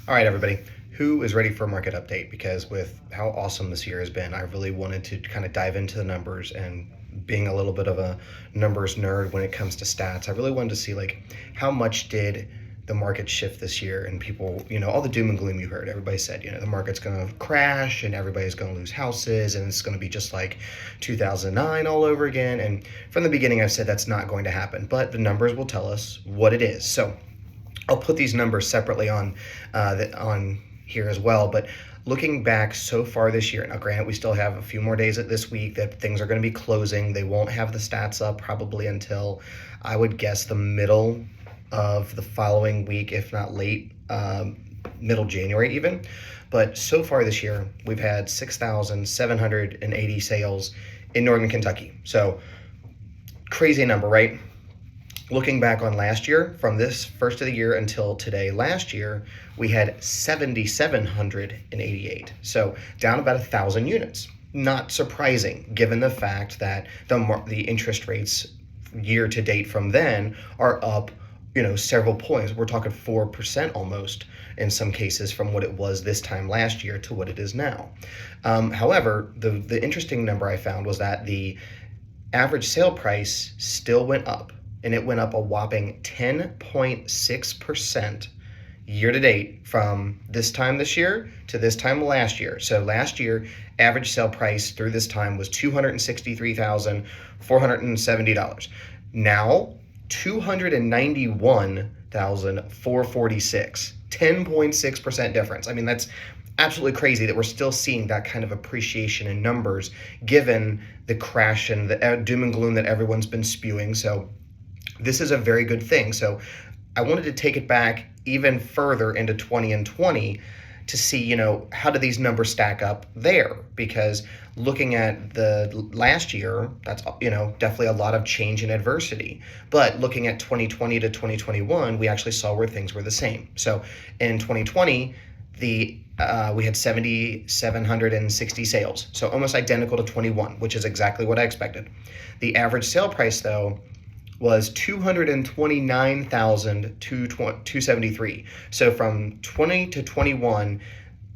All right, everybody, who is ready for a market update? Because with how awesome this year has been, I really wanted to kind of dive into the numbers, and being a little bit of a numbers nerd when it comes to stats, I really wanted to see like how much did the market shift this year. And people, all the doom and gloom you heard, everybody said, the market's going to crash and everybody's going to lose houses and it's going to be just like 2009 all over again. And from the beginning, I've said that's not going to happen, but the numbers will tell us what it is. So I'll put these numbers separately on here as well. But looking back so far this year, now granted, we still have a few more days this week that things are going to be closing. They won't have the stats up probably until, I would guess, the middle of the following week, if not late middle January even. But so far this year, we've had 6,780 sales in Northern Kentucky. So crazy number, right? Looking back on last year, from this first of the year until today last year, we had 7,788. So down about 1,000 units. Not surprising, given the fact that the interest rates year to date from then are up, several points. We're talking 4% almost in some cases from what it was this time last year to what it is now. However, the interesting number I found was that the average sale price still went up. And it went up a whopping 10.6% year to date from this time this year to this time last year. So last year, average sale price through this time was $263,470. Now, $291,446. 10.6% difference. I mean, that's absolutely crazy that we're still seeing that kind of appreciation in numbers given the crash and the doom and gloom that everyone's been spewing. So this is a very good thing. So I wanted to take it back even further into 2020 to see, how do these numbers stack up there? Because looking at the last year, that's, definitely a lot of change in adversity. But looking at 2020 to 2021, we actually saw where things were the same. So in 2020, we had 7,760 sales. So almost identical to 21, which is exactly what I expected. The average sale price, though, was $229,273. So from 20 to 21,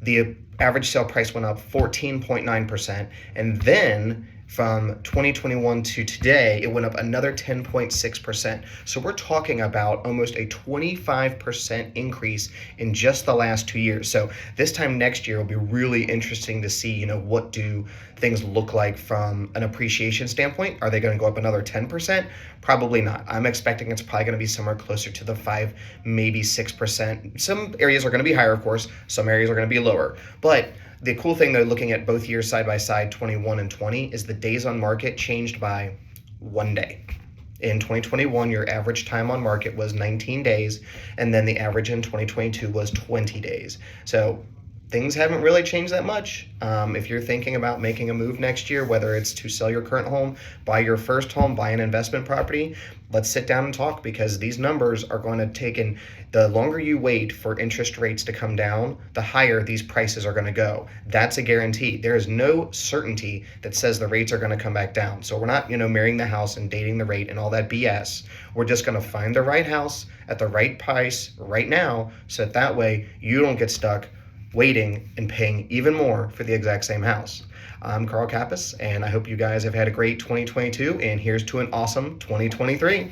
the average sale price went up 14.9%. And then from 2021 to today, it went up another 10.6%. So we're talking about almost a 25% increase in just the last 2 years. So this time next year will be really interesting to see, what do things look like from an appreciation standpoint? Are they going to go up another 10%? Probably not. I'm expecting it's probably going to be somewhere closer to the 5, maybe 6%. Some areas are going to be higher, of course. Some areas are going to be lower. But the cool thing, though, looking at both years side by side, 21 and 20, is the days on market changed by 1 day. In 2021, your average time on market was 19 days, and then the average in 2022 was 20 days. So things haven't really changed that much. If you're thinking about making a move next year, whether it's to sell your current home, buy your first home, buy an investment property, let's sit down and talk, because these numbers are going to take in. The longer you wait for interest rates to come down, the higher these prices are going to go. That's a guarantee. There is no certainty that says the rates are going to come back down. So we're not, marrying the house and dating the rate and all that BS. We're just going to find the right house at the right price right now, so that way you don't get stuck waiting and paying even more for the exact same house. I'm Carl Kappas, and I hope you guys have had a great 2022, and here's to an awesome 2023.